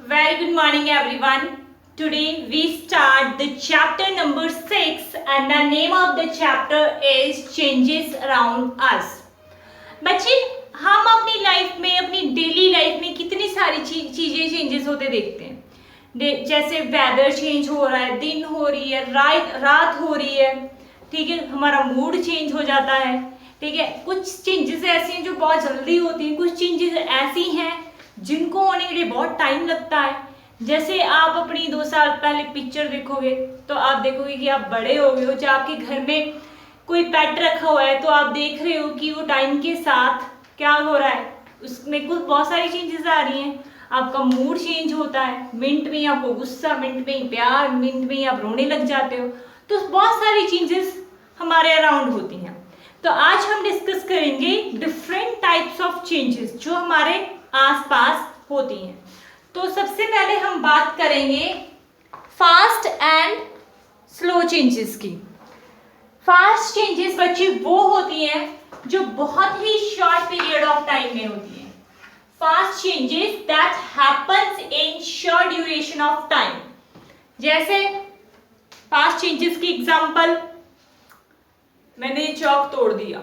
Very good morning everyone. Today we start the chapter number 6 and the name of the chapter is changes around us. बच्चे हम अपनी life में अपनी daily life में कितनी सारी चीजें चेंजेस होते देखते हैं। जैसे वेदर चेंज हो रहा है, दिन हो रही है, रात हो रही है, ठीक है, हमारा मूड चेंज हो जाता है, ठीक है। कुछ चेंजेस ऐसी हैं जो बहुत जल्दी होती हैं, कुछ चेंजेस ऐसी हैं जिनको होने के लिए बहुत टाइम लगता है। जैसे आप अपनी 2 साल पहले पिक्चर देखोगे तो आप देखोगे कि आप बड़े हो गए हो, चाहे आपके घर में कोई पेट रखा हुआ है तो आप देख रहे हो कि वो टाइम के साथ क्या हो रहा है, उसमें कुछ बहुत सारी चेंजेस आ रही हैं। आपका मूड चेंज होता है, मिनट में आपको गुस्सा, मिनट में प्यार, मिनट में आप रोने लग जाते हो। तो बहुत सारी चेंजेस हमारे अराउंड होती हैं। तो आज हम डिस्कस करेंगे डिफरेंट टाइप्स ऑफ चेंजेस जो हमारे आसपास होती हैं। तो सबसे पहले हम बात करेंगे फास्ट एंड स्लो चेंजेस की। फास्ट चेंजेस बच्चे वो होती हैं जो बहुत ही शॉर्ट पीरियड ऑफ टाइम में होती हैं। Fast changes that happens in short duration of time. जैसे फास्ट चेंजेस की एग्जांपल, मैंने चौक तोड़ दिया,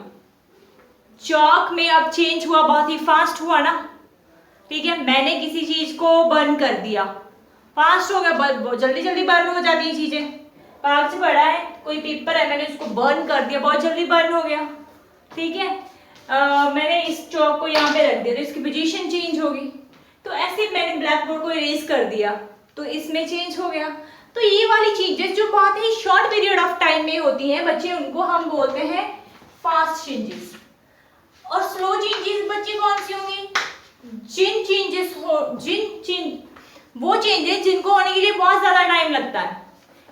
चौक में अब चेंज हुआ, बहुत ही फास्ट हुआ ना, ठीक है। मैंने किसी चीज को बर्न कर दिया, फास्ट हो गया, बहुत जल्दी जल्दी बर्न हो जाती है चीजें। कागज पड़ा है, कोई पेपर है, मैंने उसको बर्न कर दिया, बहुत जल्दी बर्न हो गया, ठीक है। मैंने इस चौक को यहाँ पे रख दिया तो इसकी पोजीशन चेंज होगी। तो ऐसे मैंने ब्लैक बोर्ड को इरेज कर दिया तो इसमें चेंज हो गया। तो ये वाली चेंजेस जो बहुत ही शॉर्ट पीरियड ऑफ टाइम में होती हैं बच्चे, उनको हम बोलते हैं फास्ट चेंजेस। और स्लो चेंजेस बच्चे कौन सी होंगी? वो चेंजेस जिनको होने के लिए बहुत ज्यादा टाइम लगता है।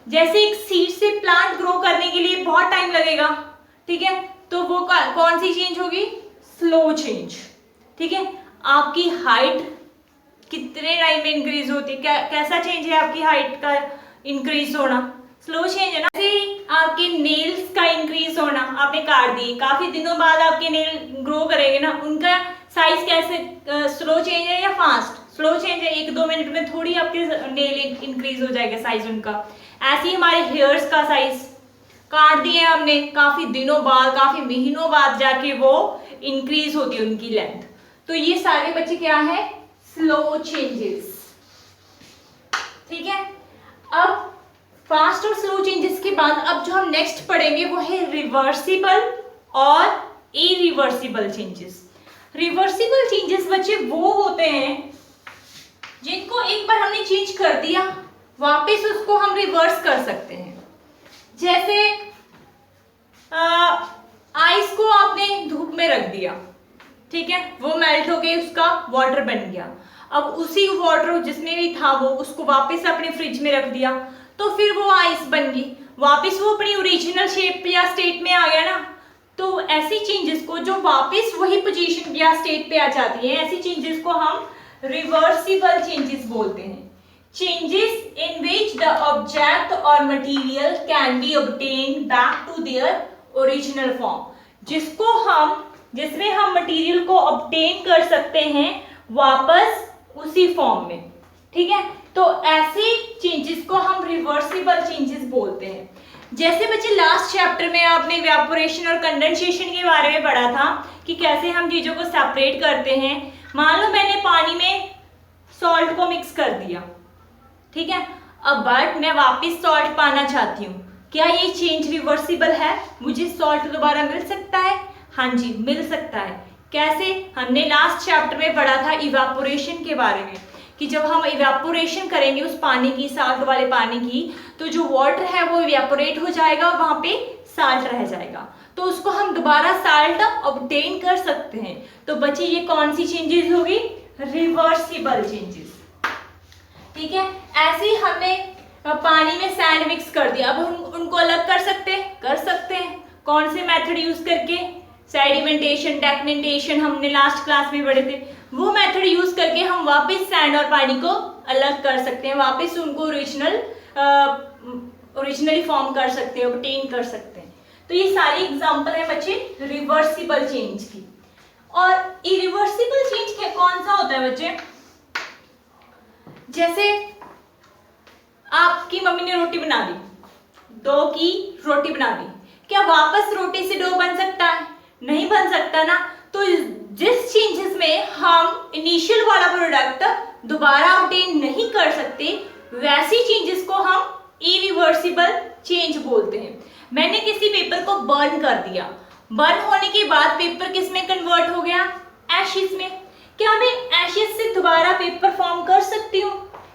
जैसे एक सीड से प्लांट ग्रो करने के लिए बहुत टाइम लगेगा, ठीक है, तो वो कौन सी चेंज होगी? स्लो चेंज, ठीक है। आपकी हाइट कितने टाइम में इंक्रीज होती है? कैसा चेंज है आपकी हाइट का इंक्रीज होना? स्लो चेंज है ना। जैसे आपके नेल्स का इंक्रीज होना, आपने काट दिए, काफी दिनों बाद आपके नेल ग्रो करेंगे ना, उनका साइज कैसे? स्लो चेंज है या फास्ट? स्लो चेंज है, 1-2 मिनट में थोड़ी आपके नेल इंक्रीज हो जाएगा साइज उनका। ऐसे ही हमारे हेयर्स का साइज काट दिए हमने, काफी दिनों बाद, काफी महीनों बाद जाके वो इंक्रीज होती है उनकी लेंथ। तो ये सारे बच्चे क्या है? स्लो चेंजेस, ठीक है। अब फास्ट और स्लो चेंजेस के बाद अब जो हम नेक्स्ट पढ़ेंगे वो है रिवर्सिबल और इरिवर्सिबल चेंजेस। रिवर्सिबल चेंजेस बच्चे वो होते हैं जिनको एक बार हमने चेंज कर दिया, वापस उसको हम रिवर्स कर सकते हैं। जैसे आइस को आपने धूप में रख दिया, ठीक है, वो मेल्ट हो गई, उसका वाटर बन गया। अब उसी वाटर जिसमें भी था वो उसको वापस अपने फ्रिज में रख दिया तो फिर वो आइस बन गई, वापस वो अपनी ओरिजिनल शेप या स्टेट में आ गया ना। तो ऐसी चेंजेस को जो वापस वही पोजीशन या स्टेट पे आ जाती है, ऐसी चेंजेस को हम रिवर्सिबल चेंजेस बोलते हैं। Changes in which the object or material can be obtained back to their original form, जिसमें हम मटेरियल को ऑब्टेन कर सकते हैं वापस उसी फॉर्म में, ठीक है। तो ऐसे चेंजेस को हम रिवर्सिबल चेंजेस बोलते हैं। जैसे बच्चे लास्ट चैप्टर में आपने इवेपोरेशन और कंडेंसेशन के बारे में पढ़ा था कि कैसे हम चीजों को सेपरेट करते हैं। मान लो मैंने पानी में सॉल्ट को मिक्स कर दिया, ठीक है, अब बट मैं वापस सॉल्ट पाना चाहती हूँ, क्या ये चेंज रिवर्सिबल है? मुझे सॉल्ट दोबारा मिल सकता है? हाँ जी, मिल सकता है। कैसे? हमने लास्ट चैप्टर में पढ़ा था इवेपोरेशन के बारे में कि जब हम इवेपोरेशन करेंगे उस पानी की, साल्ट वाले पानी की, तो जो वाटर है वो इवेपोरेट हो जाएगा, वहां पे साल्ट रह जाएगा, तो उसको हम दोबारा साल्ट ऑब्टेन कर सकते हैं। तो बच्चे ये कौन सी चेंजेस होगी? रिवर्सिबल चेंजेस, ठीक है। ऐसे ही हमने पानी में सैंड मिक्स कर दिया, अब हम उनको अलग कर सकते हैं। कौन से मेथड यूज करके? सेडिमेंटेशन, डेक्नेटेशन, हमने लास्ट क्लास में पढ़े थे। वो मेथड यूज करके हम वापस सैंड और पानी को अलग कर सकते हैं, वापस उनको ओरिजिनली फॉर्म कर सकते हैं, ऑब्टेन कर सकते हैं। तो ये सारी एग्जांपल है बच्चे रिवर्सिबल चेंज की। और इरिवर्सिबल चेंज कौन सा होता है बच्चे? जैसे आपकी मम्मी ने रोटी बना दी, डो की रोटी बना दी, क्या वापस रोटी से डो बन सकता है? नहीं बन सकता ना। तो जिस चेंजेस में हम इनिशियल वाला प्रोडक्ट दोबारा ऑब्टेन नहीं कर सकते, वैसी चेंजेस को हम इरिवर्सिबल चेंज बोलते हैं। मैंने किसी पेपर को बर्न कर दिया, बर्न होने के बाद पेपर किस में कन्वर्ट हो गया? एशेस में। क्या मैं एशेस से दोबारा पेपर फॉर्म कर सकती हूँ?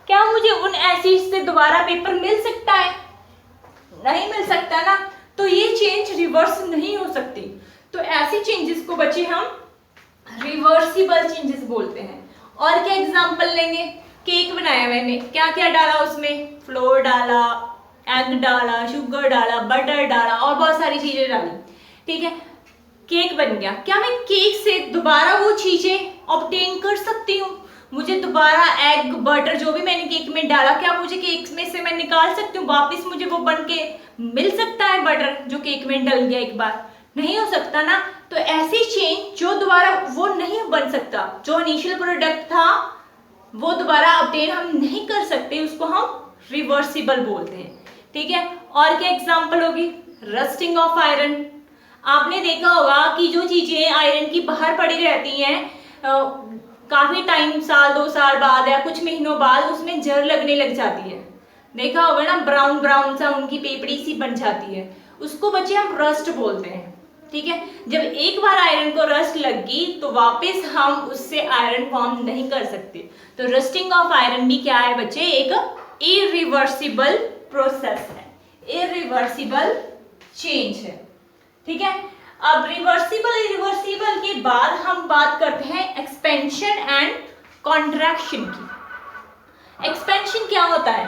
क्या मुझे उन एशेस से दोबारा पेपर मिल सकता है? नहीं मिल सकता ना। तो ये चेंज रिवर्स नहीं हो सकती। तो ऐसी चेंजेस को बच्चे हम रिवर्सिबल चेंजेस बोलते हैं। और क्या एग्जांपल लेंगे? केक बनाया मैंने, क्या क्या डाला उसमें? फ्लोर डाला, एग डाला, शुगर डाला, बटर डाला और बहुत सारी चीजें डाली, ठीक है, केक बन गया। क्या मैं केक से दोबारा वो चीजें ऑब्टेन कर सकती हूँ? मुझे दोबारा एग, बटर जो भी मैंने केक में डाला, क्या मुझे केक में से मैं निकाल सकती हूँ? वापिस मुझे वो बन के मिल सकता है बटर जो केक में डल गया एक बार? नहीं हो सकता ना। तो ऐसी चेंज जो दोबारा वो नहीं बन सकता, जो इनिशियल प्रोडक्ट था वो दोबारा ऑब्टेन हम नहीं कर सकते, उसको हम रिवर्सिबल बोलते हैं, ठीक है। और क्या एग्जांपल होगी? Rusting of iron. आपने देखा होगा कि जो चीजें आयरन की बाहर पड़ी रहती हैं, काफी टाइम, साल 2 साल बाद या कुछ महीनों बाद उसमें जर लगने लग जाती है। देखा होगा ना, ब्राउन ब्राउन सा उनकी पेपड़ी सी बन जाती है, उसको बच्चे हम रस्ट बोलते हैं, ठीक है। जब एक बार आयरन को रस्ट लग गई तो वापस हम उससे आयरन फॉर्म नहीं कर सकते। तो रस्टिंग ऑफ आयरन भी क्या है बच्चे? एक इरिवर्सिबल प्रोसेस है, इरिवर्सिबल चेंज है, ठीक है। अब रिवर्सिबल इरिवर्सिबल के बाद हम बात करते हैं एक्सपेंशन एंड कॉन्ट्रैक्शन की। एक्सपेंशन क्या होता है?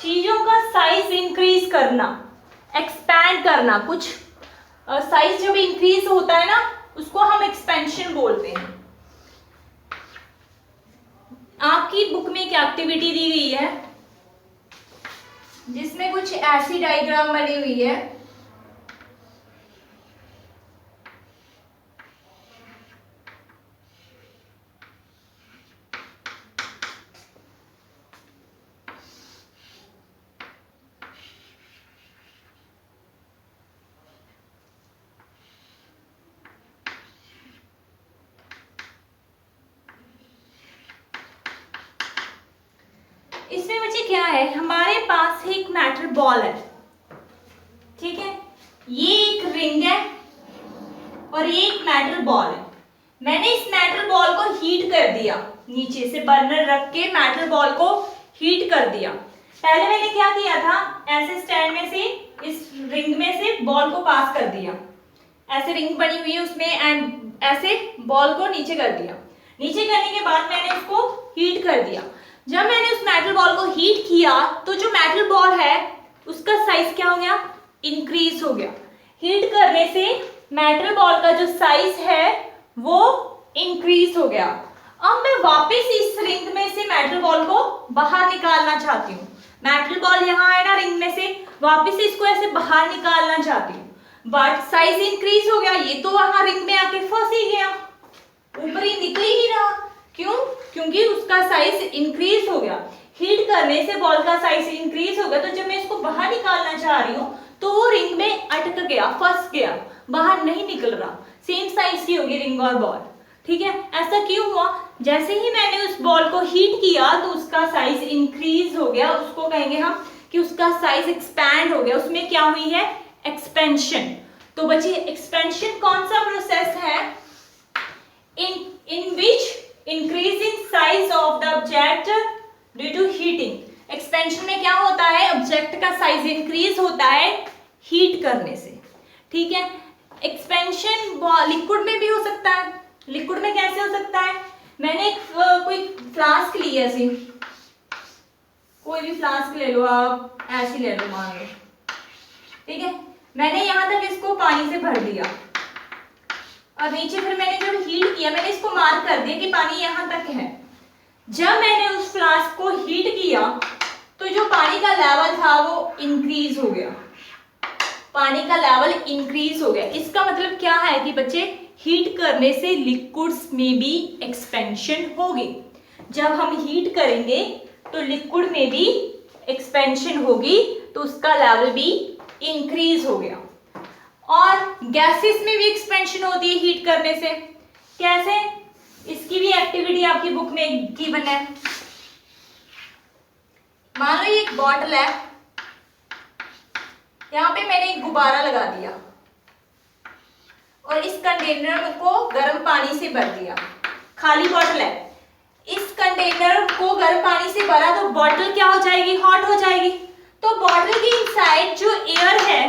चीजों का साइज इंक्रीज करना, एक्सपैंड करना। कुछ साइज जब इंक्रीज होता है ना, उसको हम एक्सपेंशन बोलते हैं। आपकी बुक में एक एक्टिविटी दी गई है जिसमें कुछ ऐसी डायग्राम बनी हुई है, इसमें बच्चे क्या है, हमारे पास एक मेटल बॉल है, ठीक है, ये एक रिंग है और ये एक मेटल बॉल है। मैंने इस मेटल बॉल को हीट कर दिया, नीचे से बर्नर रख के मेटल बॉल को हीट कर दिया। पहले मैंने क्या किया था, ऐसे स्टैंड में से इस रिंग में से बॉल को पास कर दिया, ऐसे रिंग बनी हुई है उसमें, एंड ऐसे बॉल को नीचे कर दिया। नीचे करने के बाद मैंने उसको हीट कर दिया। जब मैंने उस मेटल बॉल को हीट किया तो जो मेटल बॉल है उसका साइज क्या हो गया? इंक्रीज हो गया। हीट करने से मेटल बॉल का जो साइज है वो इंक्रीज हो गया। अब मैं वापस इस रिंग में से मेटल बॉल को बाहर निकालना चाहती हूँ। मेटल बॉल यहाँ है ना रिंग में से, वापस इसको ऐसे बाहर निकालना चाहती हूँ, बट साइज इंक्रीज हो गया। ये तो वहां रिंग में आके फंस ही गया, ऊपर ही निकल ही नहीं रहा। क्यों? क्योंकि उसका साइज इंक्रीज हो गया। हीट करने से बॉल का साइज इंक्रीज हो गया, तो जब मैं इसको बाहर निकालना चाह रही हूँ तो वो रिंग में अटक गया, फंस गया, बाहर नहीं निकल रहा। सेम साइज की होगी रिंग और बॉल, ठीक है। ऐसा क्यों हुआ? जैसे ही मैंने उस बॉल को हीट किया तो उसका साइज इंक्रीज हो गया, उसको कहेंगे हम कि उसका साइज एक्सपैंड हो गया। उसमें क्या हुई है? एक्सपेंशन। तो बच्चे एक्सपेंशन कौन सा प्रोसेस है? in which increasing size of the object due to heating। Expansion में क्या होता है? ऑब्जेक्ट का साइज इंक्रीज होता है हीट करने से, ठीक है। एक्सपेंशन लिक्विड में भी हो सकता है। लिक्विड में कैसे हो सकता है? मैंने कोई फ्लास्क ली है, ऐसी कोई भी फ्लास्क ले लो आप, ऐसी ले लो मान लो, ठीक है। मैंने यहाँ तक इसको पानी से भर दिया और नीचे फिर मैंने जब हीट किया मैंने इसको मार्क कर दिया कि पानी यहाँ तक है। जब मैंने उस फ्लास्क को हीट किया तो जो पानी का लेवल था वो इंक्रीज हो गया, पानी का लेवल इंक्रीज हो गया। इसका मतलब क्या है कि बच्चे हीट करने से लिक्विड्स में भी एक्सपेंशन होगी। जब हम हीट करेंगे तो लिक्विड में भी एक्सपेंशन होगी, तो उसका लेवल भी इंक्रीज हो गया। और गैसेस में भी एक्सपेंशन होती है हीट करने से। कैसे? इसकी भी एक्टिविटी आपकी बुक में गिवन है। मान लो ये एक बॉटल है, यहां पे मैंने एक गुब्बारा लगा दिया और इस कंटेनर को गर्म पानी से भर दिया। खाली बॉटल है, इस कंटेनर को गर्म पानी से भरा तो बॉटल क्या हो जाएगी? हॉट हो जाएगी। तो बॉटल के इनसाइड जो एयर है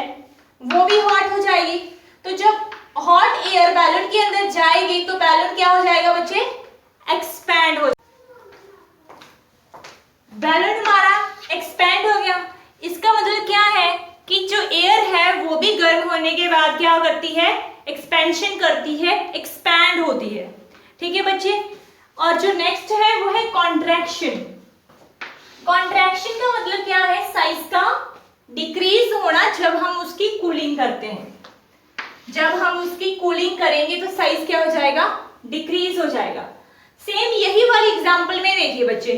वो भी हॉट हो जाएगी। तो जब हॉट एयर बैलून के अंदर जाएगी तो बैलून क्या हो जाएगा बच्चे? एक्सपैंड हो। बैलून हमारा एक्सपैंड हो गया। इसका मतलब क्या है कि जो एयर है वो भी गर्म होने के बाद क्या करती है? एक्सपेंशन करती है, एक्सपैंड होती है। ठीक है बच्चे। और जो नेक्स्ट है वो है कॉन्ट्रैक्शन। कॉन्ट्रैक्शन का मतलब क्या है? साइज का डिक्रीज होना जब हम उसकी कूलिंग करते हैं। जब हम उसकी कूलिंग करेंगे तो साइज क्या हो जाएगा? डिक्रीज हो जाएगा। सेम यही वाली एग्जांपल में देखिए बच्चे,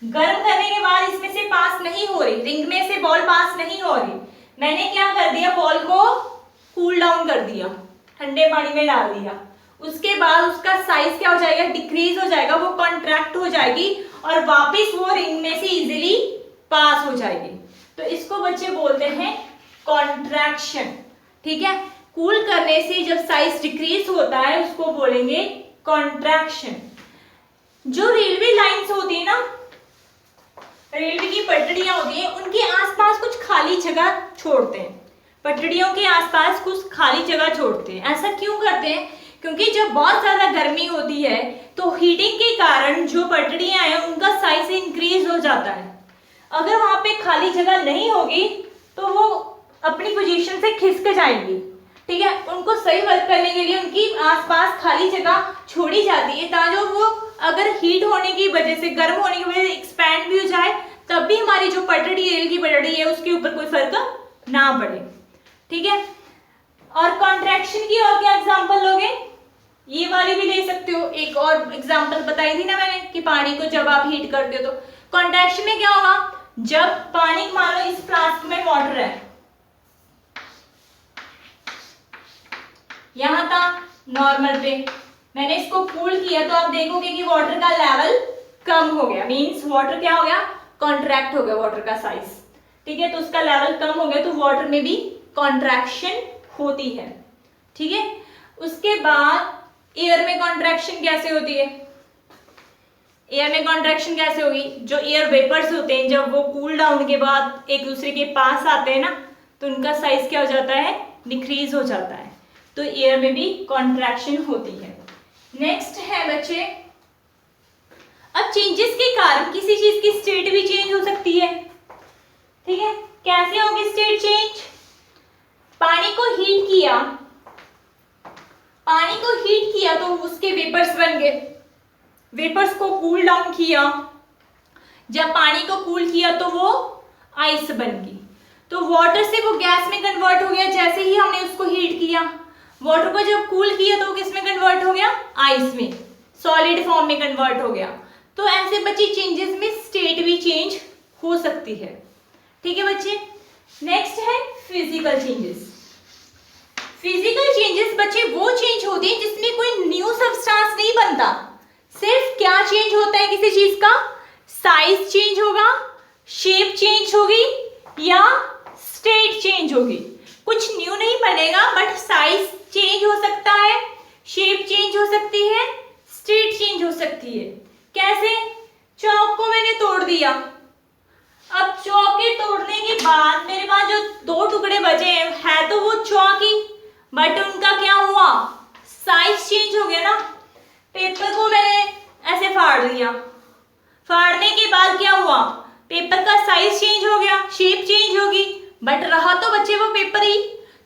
गर्म करने के बाद इसमें से पास नहीं हो रही, रिंग में से बॉल पास नहीं हो रही। मैंने क्या कर दिया? बॉल को कूल डाउन कर दिया, ठंडे पानी में डाल दिया। उसके बाद उसका साइज क्या हो जाएगा? डिक्रीज हो जाएगा, वो कॉन्ट्रैक्ट हो जाएगी और वापस वो रिंग में से इजीली पास हो जाएगी। तो इसको बच्चे बोलते हैं कॉन्ट्रैक्शन। ठीक है। कूल करने से जब साइज डिक्रीज होता है उसको बोलेंगे कॉन्ट्रैक्शन। जो रेलवे लाइंस होती है ना, रेलवे की पटरियां होती हैं, उनके आसपास कुछ खाली जगह छोड़ते हैं। पटरियों के आसपास कुछ खाली जगह छोड़ते हैं। ऐसा क्यों करते हैं? क्योंकि जब बहुत ज्यादा गर्मी होती है तो हीटिंग के कारण जो पटरियां हैं उनका साइज इंक्रीज हो जाता है। अगर वहां पे खाली जगह नहीं होगी तो वो अपनी पोजीशन से खिसक जाएंगी। ठीक है। उनको सही वर्क करने के लिए उनकी आसपास खाली जगह छोड़ी जाती है ताकि वो अगर हीट होने की वजह से, गर्म होने की वजह से एक्सपैंड भी हो जाए, तब भी हमारी जो पटड़ी, रेल की पटड़ी है, उसके ऊपर कोई फर्क ना पड़े। ठीक है। और कॉन्ट्रैक्शन की और क्या एग्जांपल लोगे? ये वाली भी ले सकते हो। एक और एग्जांपल बताई थी ना मैंने कि पानी को जब आप हीट करते हो तो कॉन्ट्रैक्शन में क्या होगा? जब पानी, मान लो इस फ्लास्क में वाटर है, यहां था नॉर्मल पे, मैंने इसको कूल किया तो आप देखोगे कि वाटर का लेवल कम हो गया। मींस वाटर क्या हो गया? कॉन्ट्रैक्ट हो गया वाटर का साइज। ठीक है। तो उसका लेवल कम हो गया तो वाटर में भी कॉन्ट्रैक्शन होती है। ठीक है। उसके बाद एयर में कॉन्ट्रैक्शन कैसे होती है? एयर में कॉन्ट्रैक्शन कैसे होगी? जो एयर वेपर्स होते हैं जब वो कूल डाउन के बाद एक दूसरे के पास आते हैं ना, तो उनका साइज क्या हो जाता है? डिक्रीज हो जाता है। तो एयर में भी कॉन्ट्रैक्शन होती है। नेक्स्ट है बच्चे, अब चेंजेस के कारण किसी चीज की स्टेट भी चेंज हो सकती है। ठीक है। कैसे होगी स्टेट चेंज? पानी को हीट किया, पानी को हीट किया तो उसके वेपर्स बन गए, वेपर्स को कूल डाउन किया, जब पानी को कूल किया तो वो आइस बन गई। तो वाटर से वो गैस में कन्वर्ट हो गया जैसे ही हमने उसको हीट किया। वाटर को जब कूल किया तो किस में कन्वर्ट हो गया? आइस में, सॉलिड फॉर्म में कन्वर्ट हो गया। तो ऐसे बच्चे चेंजेस में स्टेट भी चेंज हो सकती है। ठीक है बच्चे। नेक्स्ट है फिजिकल चेंजेस। फिजिकल चेंजेस बच्चे वो चेंज होते हैं जिसमें कोई न्यू सब्सटेंस नहीं बनता। सिर्फ क्या चेंज होता है किसी चीज का? साइज चेंज होगा, शेप चेंज होगी या स्टेट चेंज होगी। कुछ न्यू नहीं बनेगा बट साइज चेंज हो सकता है, शेप चेंज हो सकती है, स्टेट चेंज हो सकती है। कैसे? चौक को मैंने तोड़ दिया, अब चौक के तोड़ने के बाद मेरे पास जो दो टुकड़े बचे हैं है तो वो चौक ही, बट उनका क्या हुआ? साइज चेंज हो गया ना। पेपर को मैंने ऐसे फाड़ दिया, फाड़ने के बाद क्या हुआ? पेपर का साइज चेंज हो गया, शेप चेंज होगी, बट रहा तो बच्चे वो पेपर ही।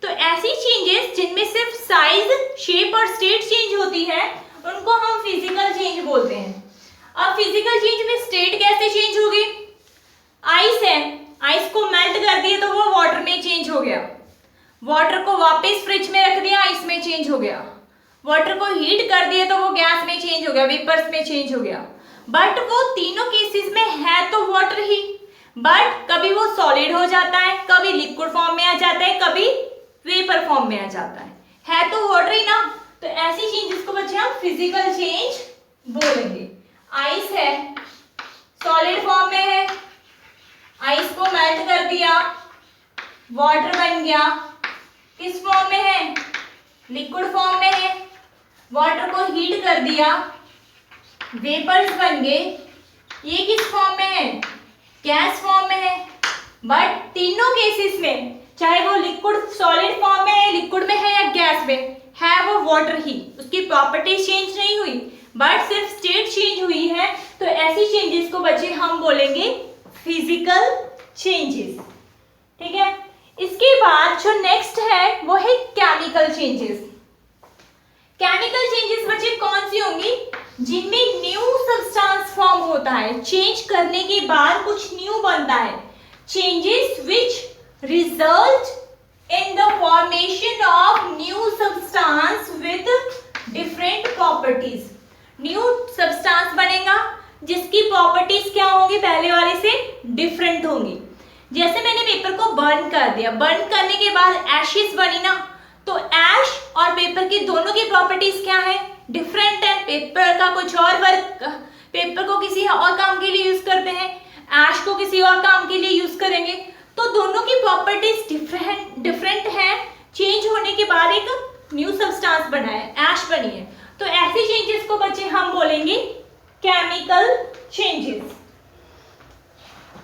तो ऐसी चेंजेस जिनमें सिर्फ साइज, शेप और स्टेट चेंज होती है उनको हम फिजिकल चेंज बोलते हैं। अब फिजिकल चेंज में स्टेट कैसे चेंज होगी? आइस है, आइस को मेल्ट कर दिया तो वो वाटर में चेंज हो गया, वाटर को वापस फ्रिज में रख दिया, आइस में चेंज हो गया। वाटर को हीट कर दिया तो वो गैस में चेंज हो गया, वेपर्स में चेंज हो गया। बट वो तीनों केसेस में है तो वाटर ही, बट कभी वो सॉलिड हो जाता है, कभी लिक्विड फॉर्म में आ जाता है, कभी वेपर फॉर्म में आ जाता है तो वाटर ही ना। तो ऐसी चेंजेस को बच्चे हम फिजिकल चेंज बोलेंगे। आइस है, सॉलिड फॉर्म में है, आइस को मेल्ट कर दिया, वाटर बन गया। किस फॉर्म में है? लिक्विड फॉर्म में है। वाटर को हीट कर दिया, वेपर्स बन गए। ये किस फॉर्म में है? गैस फॉर्म में है। बट तीनों केसेस में, चाहे वो लिक्विड सॉलिड फॉर्म में है, लिक्विड में है या गैस में है, वो वाटर ही, उसकी प्रॉपर्टी चेंज नहीं हुई, बट सिर्फ स्टेट चेंज हुई है। तो ऐसी चेंजेस को बच्चे हम बोलेंगे फिजिकल चेंजेस। ठीक है, इसके बाद जो नेक्स्ट है वो है केमिकल चेंजेस। केमिकल चेंजेस बच्चे कौन सी होंगी? जिनमें न्यू सब्सटेंस फॉर्म होता है, चेंज करने के बाद कुछ न्यू बनता है। Changes which result in the formation of new substance with different properties. New substance बनेगा जिसकी प्रॉपर्टीज क्या होंगी? पहले वाले से डिफरेंट होंगी। जैसे मैंने पेपर को बर्न कर दिया, बर्न करने के बाद एशेस बनी ना, तो ऐश और पेपर की दोनों की प्रॉपर्टीज क्या है? डिफरेंट है। पेपर का कुछ और वर्क, पेपर को किसी और काम के लिए यूज करते हैं, ऐश को किसी और काम के लिए यूज करेंगे, तो दोनों की प्रॉपर्टीज डिफरेंट है। चेंज होने के बाद एक न्यू सब्सटेंस बना है, ऐश बनी है। तो ऐसे चेंजेस को बच्चे हम बोलेंगे केमिकल चेंजेस।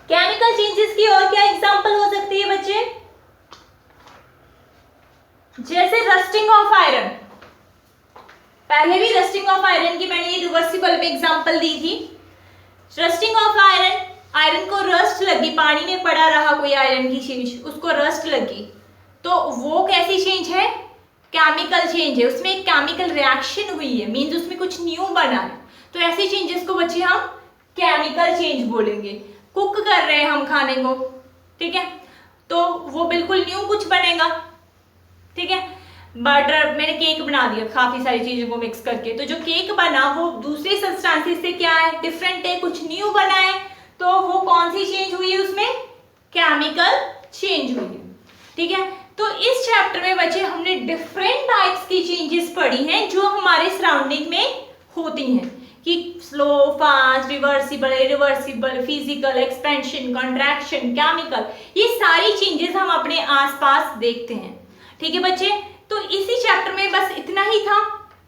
केमिकल चेंजेस की और क्या एग्जांपल हो सकती है बच्चे? जैसे रस्टिंग ऑफ आयरन। पहले भी रस्टिंग ऑफ आयरन की मैंने ये रिवर्सिबल में एग्जांपल दी थी। रस्टिंग ऑफ आयरन, आयरन को रस्ट लगी, पानी में पड़ा रहा कोई आयरन की चीज, उसको रस्ट लगी, तो वो कैसी चेंज है? केमिकल चेंज है। उसमें एक केमिकल रिएक्शन हुई है, मींस उसमें कुछ न्यू बना है। तो ऐसी चेंजेस को बच्चे हम केमिकल चेंज बोलेंगे। कुक कर रहे हैं हम खाने को, ठीक है, तो वो बिल्कुल न्यू कुछ बनेगा। ठीक है, बटर, मैंने केक बना दिया काफी सारी चीजों को मिक्स करके, तो जो केक बना वो दूसरे सब्सटेंसेस से क्या है? डिफरेंट है, कुछ न्यू बना है। तो वो कौन सी चेंज हुई है? उसमें केमिकल चेंज हुई है। ठीक है, तो इस चैप्टर में बच्चे हमने डिफरेंट टाइप्स की चेंजेस पढ़ी हैं जो हमारे सराउंडिंग में होती हैं, कि slow, fast, reversible, irreversible, physical, expansion, contraction, chemical, ये सारी चेंजेस हम अपने आसपास देखते हैं। ठीक है बच्चे, तो इसी चैप्टर में बस इतना ही था।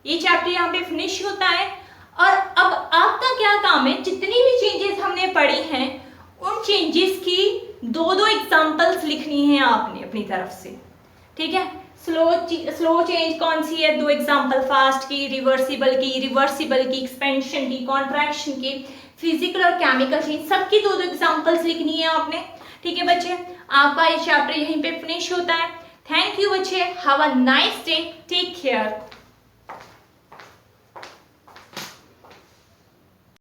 ये चैप्टर यहाँ पे फिनिश होता है। और अब आपका क्या काम है? जितनी भी चेंजेस हमने पढ़ी हैं उन चेंजेस की दो एग्जांपल्स लिखनी है आपने अपनी तरफ से। ठीक है, स्लो चेंज कौन सी है? 2 एग्जांपल, फास्ट की, रिवर्सिबल की, एक्सपेंशन की, कॉन्ट्रैक्शन की, फिजिकल और केमिकल चेंज, सबकी 2 एग्जांपल्स लिखनी है आपने। ठीक है बच्चे, आपका ये चैप्टर यहीं पे फिनिश होता है। थैंक यू बच्चे, have a nice day, take care.